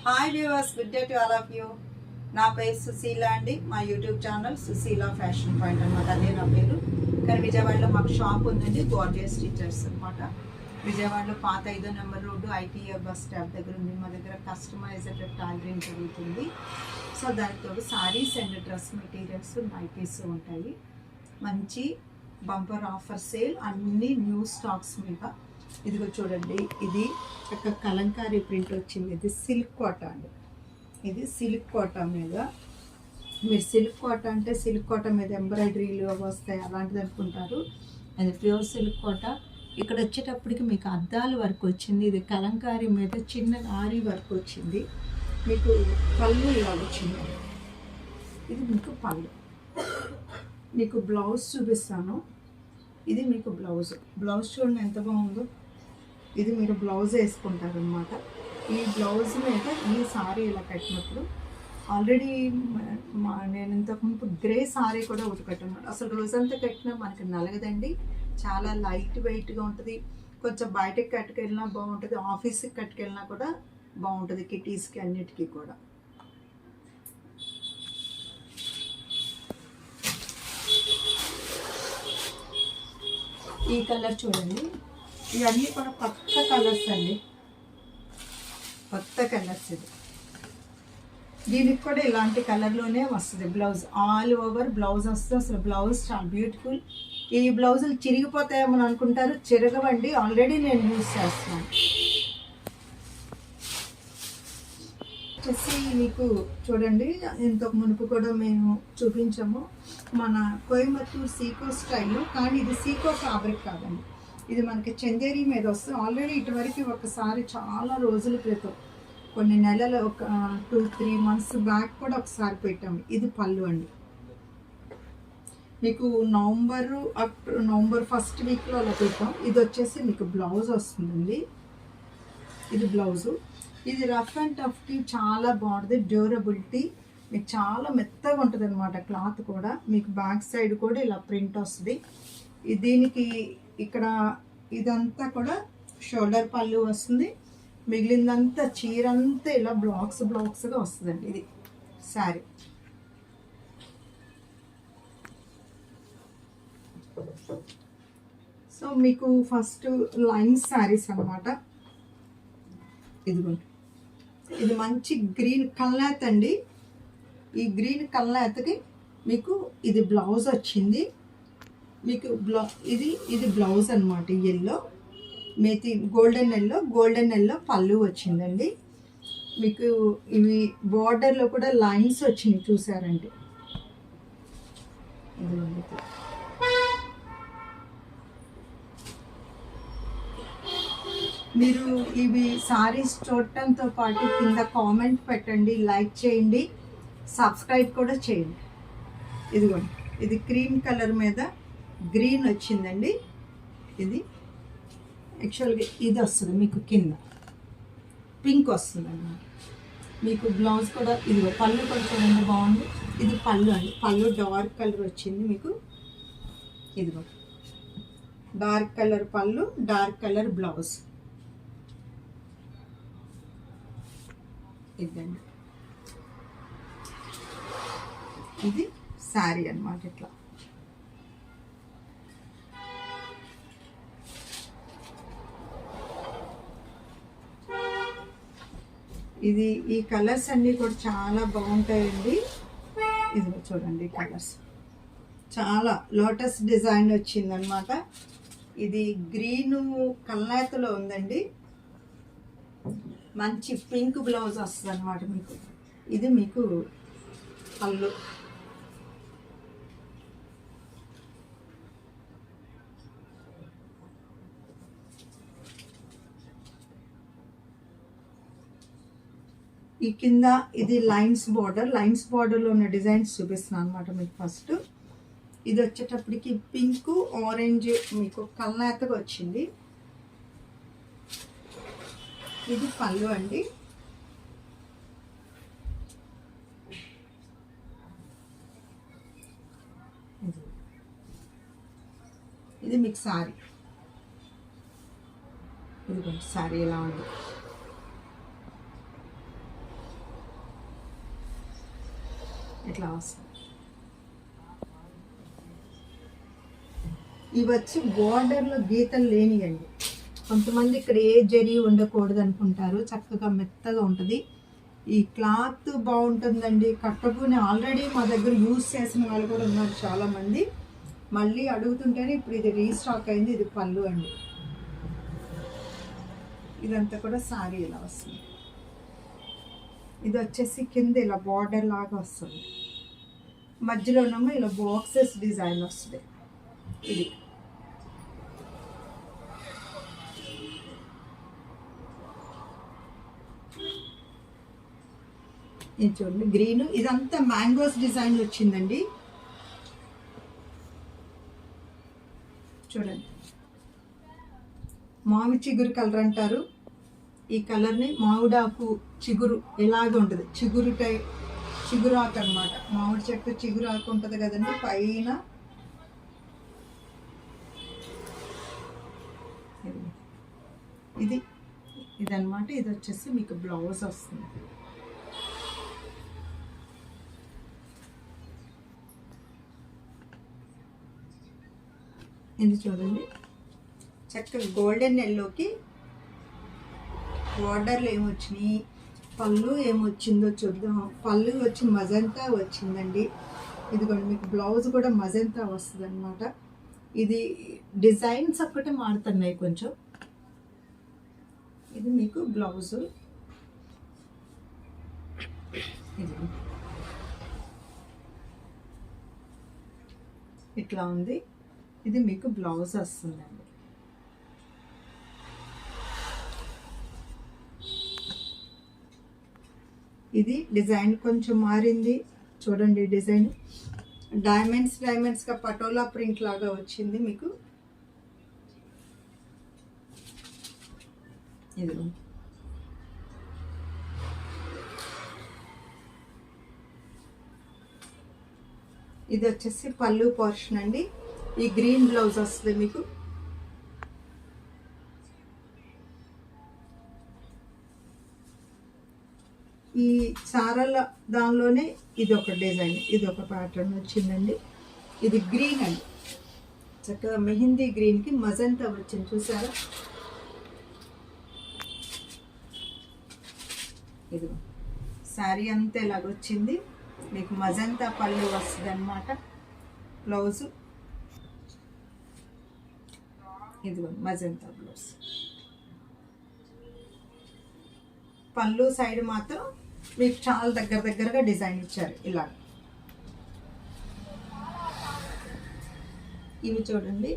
Hi viewers, good day to all of you. నా పేరు సుశీల అండి. మా YouTube channel Sushila fashion point అనమాట, అదే నా పేరు. కానీ విజయవాడలో మాకు షాప్ ఉందండి, గోర్జియస్ టీచర్స్ అనమాట. విజయవాడలో పాత 5వ number road ITI bus stop దగ్గర ఉంది. మా దగ్గర కస్టమైజ్డ్ టైలరింగ్ జరుగుతుంది. సో దానితో saris and dress materials, nighties ఉంటాయి. మంచి బంపర్ ఆఫర్ సేల్, అన్ని న్యూ స్టాక్స్ మీద. ఇదిగో చూడండి, ఇది ఒక కలంకారీ ప్రింట్ వచ్చింది. ఇది సిల్క్ కోట అండి. ఇది సిల్క్ కోట మీద, మీరు సిల్క్ కోట అంటే సిల్క్ కోట మీద ఎంబ్రాయిడరీలు వస్తాయి అలాంటిది అనుకుంటారు. అది ప్యూర్ సిల్క్ కోట. ఇక్కడ వచ్చేటప్పటికి మీకు అద్దాల వర్క్ వచ్చింది. ఇది కలంకారీ మీద చిన్న ఆరి వర్క్ వచ్చింది. మీకు పళ్ళు ఇలా వచ్చింది. ఇది మీకు పళ్ళు. మీకు బ్లౌజ్ చూపిస్తాను. ఇది మీకు బ్లౌజ్ చూడండి ఎంత బాగుందో. ఇది మీరు బ్లౌజ్ వేసుకుంటారు అనమాట. ఈ బ్లౌజ్ మీద ఈ సారీ ఇలా కట్టినప్పుడు ఆల్రెడీ నేను ఇంతకుముందు గ్రే సారీ కూడా ఒకటి కట్టాను. అసలు రోజంతా కట్టినా మనకి నలగదండి. చాలా లైట్ వెయిట్గా ఉంటుంది. కొంచెం బయటకి కట్టుకెళ్ళినా బాగుంటుంది, ఆఫీస్కి కట్టుకెళ్ళినా కూడా బాగుంటుంది, కిటీస్కి అన్నిటికీ కూడా. ఈ కలర్ చూడండి, ఇవన్నీ కూడా కొత్త కలర్స్ అండి, కొత్త కలర్స్. ఇది దీనికి కూడా ఇలాంటి కలర్లోనే వస్తుంది బ్లౌజ్. ఆల్ ఓవర్ బ్లౌజ్ వస్తుంది. అసలు బ్లౌజ్ చాలా బ్యూటిఫుల్. ఈ బ్లౌజులు చిరిగిపోతాయేమో అనుకుంటారు, చిరగవండి. ఆల్రెడీ నేను యూజ్ చేస్తున్నాను. వచ్చేసి మీకు చూడండి, ఇంతకు మునుపు కూడా మేము చూపించాము మన కోయంబత్తూర్ సీకో స్టైల్లో. కానీ ఇది సీకో ఫ్యాబ్రిక్ కాదండి, ఇది మనకి చందేరి మీద వస్తుంది. ఆల్రెడీ ఇటువరకు ఒకసారి చాలా రోజుల క్రితం, కొన్ని నెలలు, ఒక 2-3 months బ్యాక్ కూడా ఒకసారి పెట్టాము. ఇది పళ్ళు అండి. మీకు నవంబర్ ఫస్ట్ వీక్లో అలా పెట్టాం. ఇది వచ్చేసి మీకు బ్లౌజ్ వస్తుందండి. ఇది బ్లౌజు. ఇది రఫ్ అండ్ టఫ్కి చాలా బాగుంటుంది. డ్యూరబిలిటీ మీకు చాలా మెత్తగా ఉంటుంది అనమాట. క్లాత్ కూడా మీకు బ్యాక్ సైడ్ కూడా ఇలా ప్రింట్ వస్తుంది. దీనికి ఇక్కడ ఇదంతా కూడా షోల్డర్ పళ్ళు వస్తుంది. మిగిలిందంతా చీర అంతా ఇలా బ్లాక్స్గా వస్తుందండి. ఇది శారీ. సో మీకు ఫస్ట్ లైన్స్ శారీస్ అనమాట. ఇదిగోండి, ఇది మంచి గ్రీన్ కల్నేత అండి. ఈ గ్రీన్ కల్నేతకి మీకు ఇది బ్లౌజ్ వచ్చింది. మీకు ఇది బ్లౌజ్ అనమాట. ఎల్లో మేతి గోల్డెన్ ఎల్లో పళ్ళు వచ్చిందండి. మీకు ఇవి బార్డర్లో కూడా లైన్స్ వచ్చినాయి, చూసారండి. మీరు ఇవి సారీస్ చూడటంతో పాటు కింద కామెంట్ పెట్టండి, లైక్ చేయండి, సబ్స్క్రైబ్ కూడా చేయండి. ఇదిగోండి, ఇది క్రీమ్ కలర్ మీద గ్రీన్ వచ్చిందండి. ఇది యాక్చువల్గా ఇది వస్తుంది మీకు కింద పింక్ వస్తుంది అన్నమాట. మీకు బ్లౌజ్ కూడా ఇదిగో పళ్ళు కూడా చూడండి బాగుంది. ఇది పళ్ళు అండి. పళ్ళు డార్క్ కలర్ వచ్చింది మీకు. ఇదిగో డార్క్ కలర్ పళ్ళు, డార్క్ కలర్ బ్లౌజ్. ఇదండి, ఇది శారీ అన్నమాట. ఇట్లా ఈ కలర్స్ అన్నీ కూడా చాలా బాగుంటాయండి. ఇది చూడండి, కలర్స్ చాలా లోటస్ డిజైన్ వచ్చిందనమాట. ఇది గ్రీను కల్నేతలో ఉందండి. మంచి పింక్ బ్లౌజ్ వస్తుంది అనమాట మీకు. ఇది మీకు పళ్ళు. ఈ కింద ఇది లైన్స్ బార్డర్లో ఉన్న డిజైన్స్ చూపిస్తున్నాను అనమాట మీకు. ఫస్ట్ ఇది వచ్చేటప్పటికి పింక్ ఆరెంజ్ మీకు కల్నేతగా వచ్చింది. ఇది పళ్ళు అండి. ఇది మీకు సారీ. ఇదిగోండి సారీ ఎలా ఉంది. ఇట్లా వస్తుంది. ఇవి వచ్చి బోర్డర్లో గీతలు లేనియండి. కొంతమంది ఇక్కడ ఏ జరీ ఉండకూడదు అనుకుంటారు, చక్కగా మెత్తగా ఉంటుంది. ఈ క్లాత్ బాగుంటుందండి. కట్టుకుని ఆల్రెడీ మా దగ్గర యూజ్ చేసిన వాళ్ళు కూడా ఉన్నారు చాలామంది. మళ్ళీ అడుగుతుంటేనే ఇప్పుడు ఇది రీస్టాక్ అయింది. ఇది పళ్ళు అండి. ఇదంతా కూడా సారీ ఇలా వస్తుంది. ఇది వచ్చేసి కింద ఇలా బార్డర్ లాగా వస్తుంది. మధ్యలోనేమో ఇలా బాక్సెస్ డిజైన్ వస్తుంది. ఇది చూడండి గ్రీన్. ఇదంతా మ్యాంగోస్ డిజైన్ వచ్చిందండి. చూడండి, మామిడి చిగురు కలర్ అంటారు. ఈ కలర్ని మామిడాకు చిగురు ఎలాగ ఉంటుంది, చిగురాకు అనమాట. మామిడి చెట్టు చిగురాకు ఉంటుంది కదండి పైన. ఇదన్నమాట. ఇది వచ్చేసి మీకు బ్లౌజ్ వస్తుంది. ఇది చూడండి, చక్కగా గోల్డెన్ ఎల్లోకి బార్డర్లు ఏమొచ్చినాయి, పళ్ళు ఏమొచ్చిందో చూద్దాం. పళ్ళు వచ్చి మజంతా వచ్చిందండి. ఇదిగోండి మీకు బ్లౌజ్ కూడా మజంతా వస్తుంది అనమాట. ఇది డిజైన్స్ ఒక్కటే మారుతున్నాయి కొంచెం. ఇది మీకు బ్లౌజు. ఇది ఇట్లా ఉంది. ఇది మీకు బ్లౌజ్ వస్తుందండి. ఇది డిజైన్ కొంచెం మారింది చూడండి. డిజైన్ డైమండ్స్గా పటోలా ప్రింట్ లాగా వచ్చింది మీకు. ఇది ఇది వచ్చేసి పళ్ళు పోర్షన్ అండి. ఈ గ్రీన్ బ్లౌజ్ వస్తుంది మీకు. ఈ సారాల దానిలోనే ఇది ఒక డిజైన్, ఇది ఒక ప్యాటర్న్ వచ్చిందండి. ఇది గ్రీన్ అండి, చక్కగా మెహందీ గ్రీన్కి మజంతా వచ్చింది చూసారా. ఇది శారీ అంతా ఇలాగొచ్చింది మీకు. మజంతా పళ్ళు వస్తుంది అన్నమాట. బ్లౌజు ఇది మజంతా బ్లౌజ్. పళ్ళు సైడ్ మాత్రం మీకు చాలా దగ్గరగా డిజైన్ ఇచ్చారు ఇలా. ఇవి చూడండి,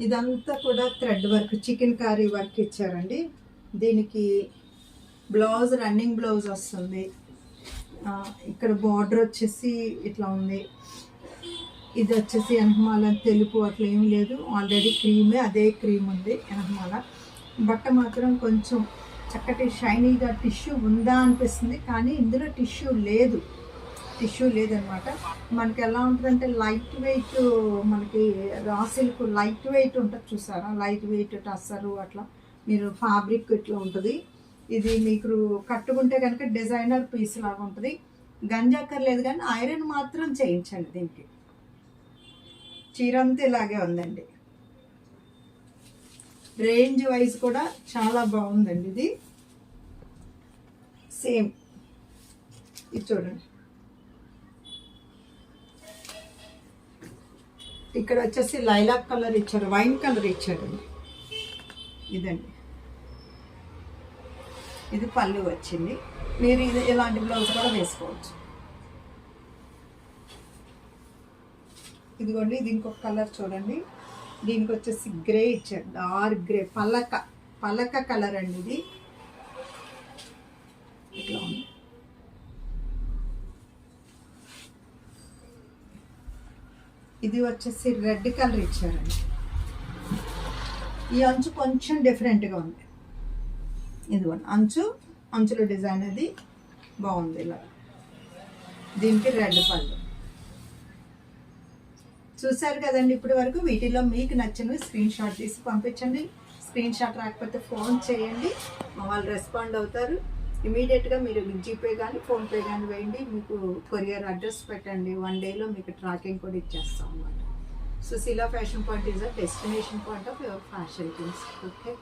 ఇదంతా కూడా thread work, chicken curry work ఇచ్చారండి. దీనికి బ్లౌజ్ రన్నింగ్ బ్లౌజ్ వస్తుంది. ఇక్కడ బార్డర్ వచ్చేసి ఇట్లా ఉంది. ఇది వచ్చేసి వెనకమాల తెలుపు అట్లా ఏమి లేదు, ఆల్రెడీ క్రీమే, అదే క్రీమ్ ఉంది వెనకమాల. బట్ట మాత్రం కొంచెం చక్కటి షైనీగా టిష్యూ ఉందా అనిపిస్తుంది, కానీ ఇందులో టిష్యూ లేదనమాట. మనకి ఎలా ఉంటుందంటే లైట్ వెయిట్, మనకి రా సిల్క్ లైట్ వెయిట్ ఉంటుంది చూసారా, లైట్ వెయిట్ టస్సరు అట్లా మీరు ఫ్యాబ్రిక్ ఇట్లా ఉంటుంది. ఇది మీకు కట్టుకుంటే కనుక డిజైనర్ పీస్ లాగా ఉంటుంది. గంజాకర్లేదు కానీ ఐరన్ మాత్రం చేయించండి. దీనికి చీర అంతా ఇలాగే ఉందండి. రేంజ్ వైజ్ కూడా చాలా బాగుందండి. ఇది సేమ్. ఇది చూడండి, ఇక్కడ వచ్చేసి లైలాక్ కలర్ ఇచ్చారు, వైన్ కలర్ ఇచ్చారండి. ఇదండి, ఇది పళ్ళు వచ్చింది. మీరు ఇది ఇలాంటి బ్లౌజ్ కూడా వేసుకోవచ్చు. ఇదిగోండి, ఇది ఇంకొక కలర్ చూడండి. దీనికి వచ్చేసి గ్రే ఇచ్చారు, డార్క్ గ్రే, పలక కలర్ అండి. ఇది ఇట్లా ఉంది. ఇది వచ్చేసి రెడ్ కలర్ ఇచ్చారండి. ఈ అంచు కొంచెం డిఫరెంట్గా ఉంది. ఇదిగోండి, అంచుల డిజైన్ అది బాగుంది ఇలా. దీనికి రెడ్ పళ్ళు. చూసారు కదండి ఇప్పటి వరకు. వీటిలో మీకు నచ్చినవి స్క్రీన్ షాట్ తీసి పంపించండి. స్క్రీన్ షాట్ రాకపోతే ఫోన్ చేయండి, మా వాళ్ళు రెస్పాండ్ అవుతారు. ఇమీడియట్గా మీరు జీపే కానీ ఫోన్పే కానీ వేయండి, మీకు కొరియర్ అడ్రస్ పెట్టండి, 1 డేలో మీకు ట్రాకింగ్ కూడా ఇచ్చేస్తాం అన్నమాట. Sushila fashion point is a destination point of your fashion things. Okay.